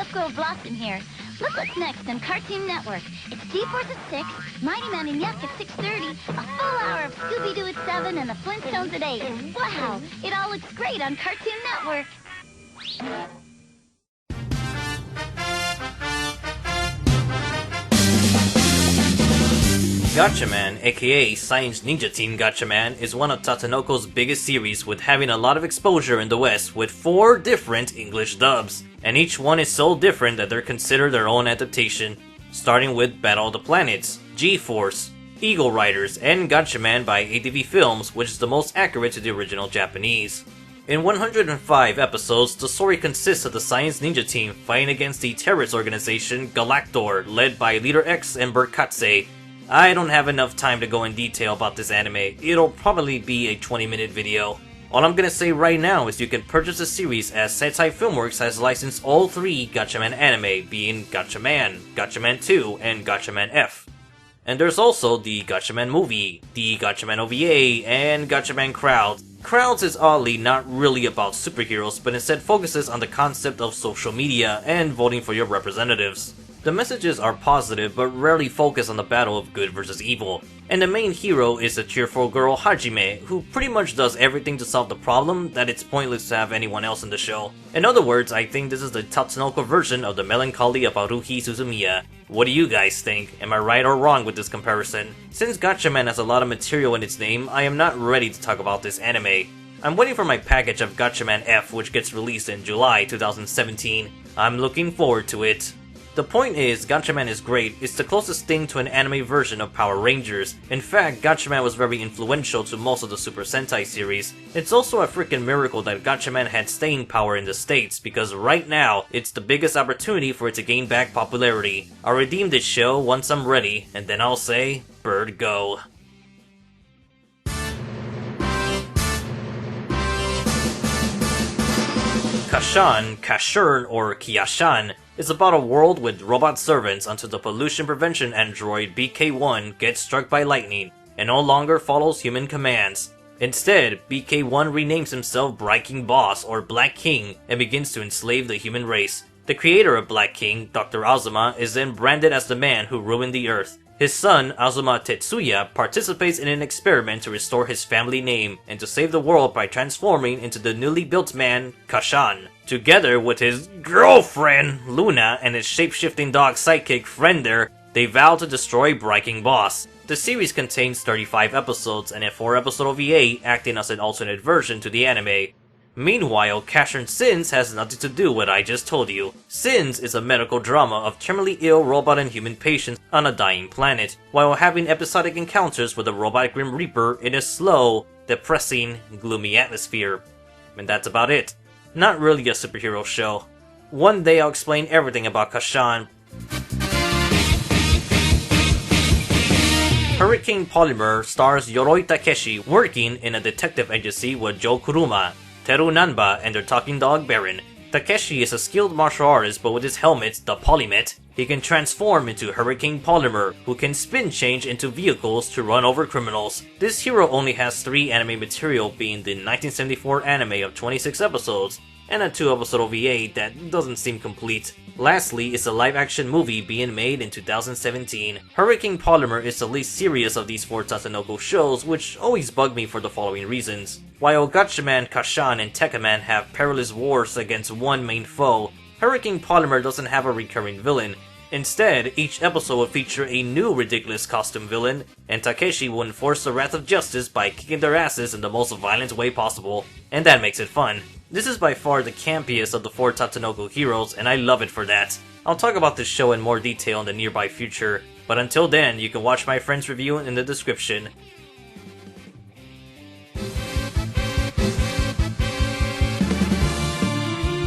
Choco Blossom here. Look what's next on Cartoon Network. It's G-Force at 6, Mighty Man and Yuck at 6:30, a full hour of Scooby-Doo at 7, and the Flintstones at 8. Wow, it all looks great on Cartoon Network. Gatchaman, aka Science Ninja Team Gatchaman, is one of Tatsunoko's biggest series, with having a lot of exposure in the West with 4 different English dubs, and each one is so different that they're considered their own adaptation, starting with Battle of the Planets, G-Force, Eagle Riders, and Gatchaman by ATV Films, which is the most accurate to the original Japanese. In 105 episodes, the story consists of the Science Ninja Team fighting against the terrorist organization Galactor, led by Leader X and Berkatse. I don't have enough time to go in detail about this anime. It'll probably be a 20-minute video. All I'm gonna say right now is you can purchase the series, as Sentai Filmworks has licensed all 3 Gatchaman anime, being Gatchaman, Gatchaman 2, and Gatchaman F. And there's also the Gatchaman movie, the Gatchaman OVA, and Gatchaman Crowds. Crowds is oddly not really about superheroes, but instead focuses on the concept of social media and voting for your representatives. The messages are positive, but rarely focus on the battle of good versus evil, and the main hero is a cheerful girl Hajime, who pretty much does everything to solve the problem that it's pointless to have anyone else in the show. In other words, I think this is the Tatsunoko version of the melancholy of Haruhi Suzumiya. What do you guys think? Am I right or wrong with this comparison? Since Gatchaman has a lot of material in its name, I am not ready to talk about this anime. I'm waiting for my package of Gatchaman F, which gets released in July 2017. I'm looking forward to it. The point is, Gatchaman is great. It's the closest thing to an anime version of Power Rangers. In fact, Gatchaman was very influential to most of the Super Sentai series. It's also a freaking miracle that Gatchaman had staying power in the States, because right now, it's the biggest opportunity for it to gain back popularity. I'll redeem this show once I'm ready, and then I'll say, bird go. Casshan, Casshern, or Casshan is about a world with robot servants until the pollution prevention android BK-1 gets struck by lightning and no longer follows human commands. Instead, BK-1 renames himself Bright King Boss or Black King and begins to enslave the human race. The creator of Black King, Dr. Azuma, is then branded as the man who ruined the Earth. His son, Azuma Tetsuya, participates in an experiment to restore his family name and to save the world by transforming into the newly built man, Casshan. Together with his girlfriend, Luna, and his shape-shifting dog sidekick, Frender, they vow to destroy Bright King Boss. The series contains 35 episodes and a 4-episode OVA acting as an alternate version to the anime. Meanwhile, Casshern Sins has nothing to do with what I just told you. Sins is a medical drama of terminally ill robot and human patients on a dying planet, while having episodic encounters with the robot Grim Reaper in a slow, depressing, gloomy atmosphere. And that's about it. Not really a superhero show. One day I'll explain everything about Casshan. Hurricane Polymer stars Yoroi Takeshi working in a detective agency with Joe Kuruma, Teru Nanba, and their talking dog Baron. Takeshi is a skilled martial artist, but with his helmet, the Polymet, he can transform into Hurricane Polymer, who can spin change into vehicles to run over criminals. This hero only has 3 anime material, being the 1974 anime of 26 episodes, and a 2-episode OVA that doesn't seem complete. Lastly is a live-action movie being made in 2017. Hurricane Polymer is the least serious of these 4 Tatsunoko shows, which always bug me for the following reasons. While Gatchaman, Casshan, and Tekkaman have perilous wars against one main foe, Hurricane Polymer doesn't have a recurring villain. Instead, each episode will feature a new ridiculous costume villain, and Takeshi will enforce the wrath of justice by kicking their asses in the most violent way possible, and that makes it fun. This is by far the campiest of the 4 Tatsunoko heroes, and I love it for that. I'll talk about this show in more detail in the nearby future, but until then, you can watch my friend's review in the description.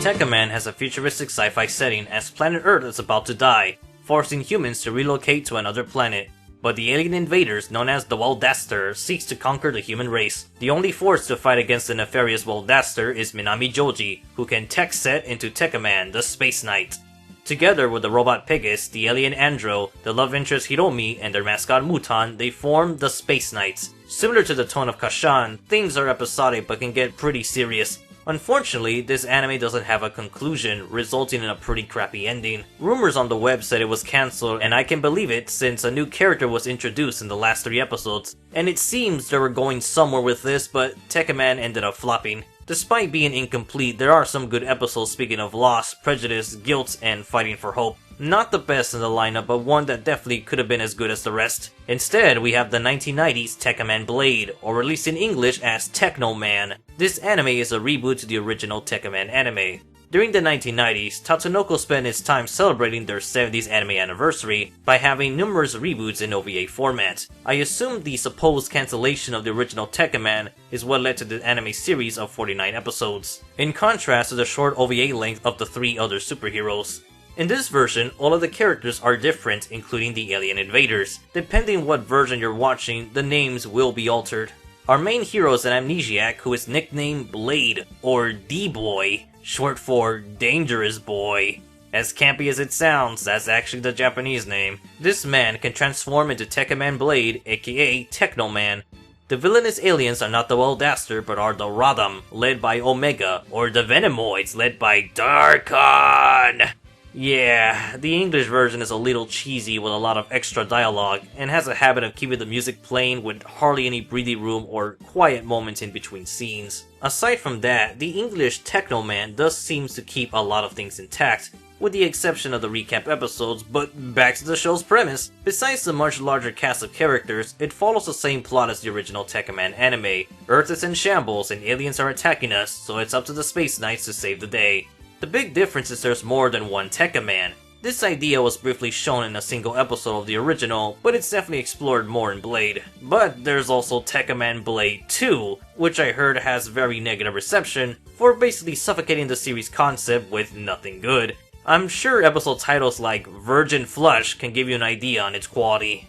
Tekkaman has a futuristic sci-fi setting as planet Earth is about to die, forcing humans to relocate to another planet. But the alien invaders, known as the Waldaster, seeks to conquer the human race. The only force to fight against the nefarious Waldaster is Minami Joji, who can tech set into Tekkaman, the Space Knight. Together with the robot Pegasus, the alien Andro, the love interest Hiromi, and their mascot Mutan, they form the Space Knights. Similar to the tone of Casshan, things are episodic but can get pretty serious. Unfortunately, this anime doesn't have a conclusion, resulting in a pretty crappy ending. Rumors on the web said it was cancelled, and I can believe it since a new character was introduced in the last 3 episodes. And it seems they were going somewhere with this, but Tekkaman ended up flopping. Despite being incomplete, there are some good episodes speaking of loss, prejudice, guilt, and fighting for hope. Not the best in the lineup, but one that definitely could have been as good as the rest. Instead, we have the 1990s Tekkaman Blade, or released in English as Teknoman. This anime is a reboot to the original Tekkaman anime. During the 1990s, Tatsunoko spent its time celebrating their 70th anime anniversary by having numerous reboots in OVA format. I assume the supposed cancellation of the original Tekkaman is what led to the anime series of 49 episodes, in contrast to the short OVA length of the 3 other superheroes. In this version, all of the characters are different, including the alien invaders. Depending what version you're watching, the names will be altered. Our main hero is an amnesiac who is nicknamed Blade, or D-Boy, short for Dangerous Boy. As campy as it sounds, that's actually the Japanese name. This man can transform into Tekkaman Blade, aka Teknoman. The villainous aliens are not the Weldaster, but are the Radam, led by Omega, or the Venomoids, led by Darkon. Yeah, the English version is a little cheesy with a lot of extra dialogue, and has a habit of keeping the music playing with hardly any breathing room or quiet moments in between scenes. Aside from that, the English Teknoman does seem to keep a lot of things intact, with the exception of the recap episodes, but back to the show's premise. Besides the much larger cast of characters, it follows the same plot as the original Tekkaman anime. Earth is in shambles and aliens are attacking us, so it's up to the Space Knights to save the day. The big difference is there's more than one Tekkaman. This idea was briefly shown in a single episode of the original, but it's definitely explored more in Blade. But there's also Tekkaman Blade 2, which I heard has very negative reception for basically suffocating the series concept with nothing good. I'm sure episode titles like Virgin Flush can give you an idea on its quality.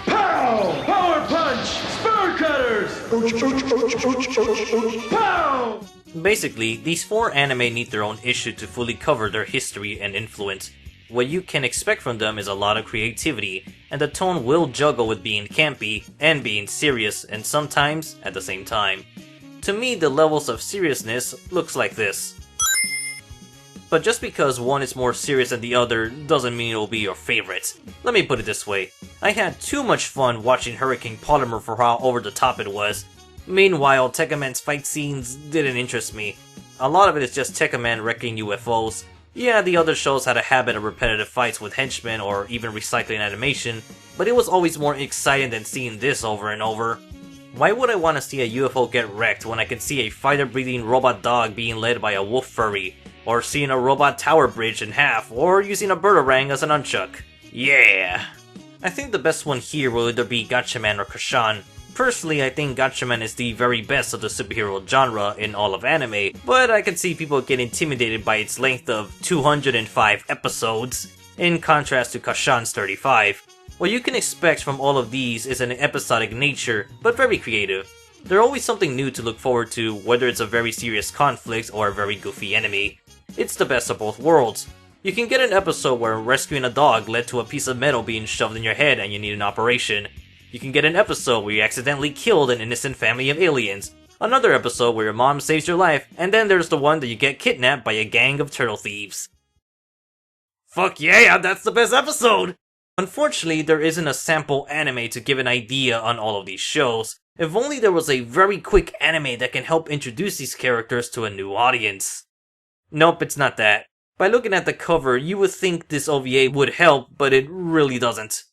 Power punch! Spur cutters! Pow! Basically, these 4 anime need their own issue to fully cover their history and influence. What you can expect from them is a lot of creativity, and the tone will juggle with being campy and being serious, and sometimes at the same time. To me, the levels of seriousness looks like this. But just because one is more serious than the other doesn't mean it will be your favorite. Let me put it this way. I had too much fun watching Hurricane Polymer for how over the top it was. Meanwhile, Tekkaman's fight scenes didn't interest me. A lot of it is just Tekkaman wrecking UFOs. Yeah, the other shows had a habit of repetitive fights with henchmen or even recycling animation, but it was always more exciting than seeing this over and over. Why would I want to see a UFO get wrecked when I can see a fighter-breathing robot dog being led by a wolf furry? Or seeing a robot tower bridge in half, or using a birdarang as an nunchuck. Yeah! I think the best one here will either be Gatchaman or Casshan. Personally, I think Gatchaman is the very best of the superhero genre in all of anime, but I can see people get intimidated by its length of 205 episodes, in contrast to Casshan's 35. What you can expect from all of these is an episodic nature, but very creative. There's always something new to look forward to, whether it's a very serious conflict or a very goofy enemy. It's the best of both worlds. You can get an episode where rescuing a dog led to a piece of metal being shoved in your head and you need an operation. You can get an episode where you accidentally killed an innocent family of aliens. Another episode where your mom saves your life, and then there's the one that you get kidnapped by a gang of turtle thieves. Fuck yeah, that's the best episode! Unfortunately, there isn't a sample anime to give an idea on all of these shows. If only there was a very quick anime that can help introduce these characters to a new audience. Nope, it's not that. By looking at the cover, you would think this OVA would help, but it really doesn't.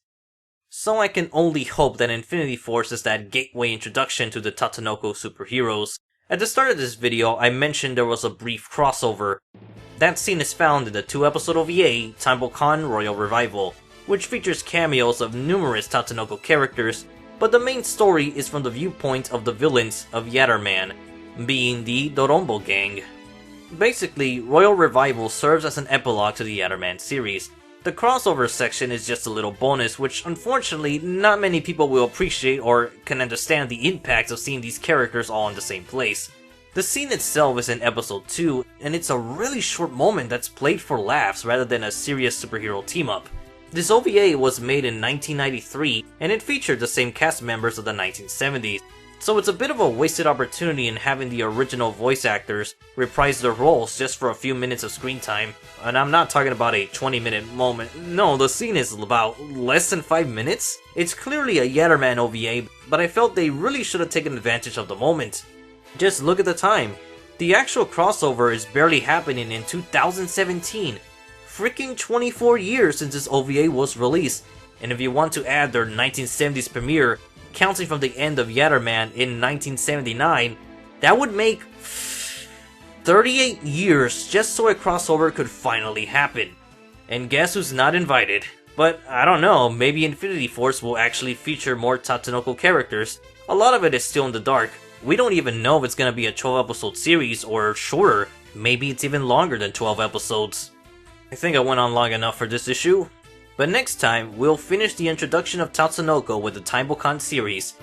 So I can only hope that Infini-T Force is that gateway introduction to the Tatsunoko superheroes. At the start of this video, I mentioned there was a brief crossover. That scene is found in the 2-episode OVA, Bokan Royal Revival, which features cameos of numerous Tatsunoko characters, but the main story is from the viewpoint of the villains of Yatterman, being the Dorombo Gang. Basically, Royal Revival serves as an epilogue to the Yatterman series. The crossover section is just a little bonus, which unfortunately not many people will appreciate or can understand the impact of seeing these characters all in the same place. The scene itself is in episode 2, and it's a really short moment that's played for laughs rather than a serious superhero team-up. This OVA was made in 1993, and it featured the same cast members of the 1970s, so it's a bit of a wasted opportunity in having the original voice actors reprise their roles just for a few minutes of screen time. And I'm not talking about a 20-minute moment, no, the scene is about less than 5 minutes. It's clearly a Yatterman OVA, but I felt they really should have taken advantage of the moment. Just look at the time. The actual crossover is barely happening in 2017. Freaking 24 years since this OVA was released. And if you want to add their 1970s premiere, counting from the end of Yatterman in 1979, that would make 38 years just so a crossover could finally happen. And guess who's not invited? But I don't know, maybe Infini-T Force will actually feature more Tatsunoko characters. A lot of it is still in the dark. We don't even know if it's gonna be a 12 episode series or shorter. Maybe it's even longer than 12 episodes. I think I went on long enough for this issue. But next time, we'll finish the introduction of Tatsunoko with the Time Bokan series.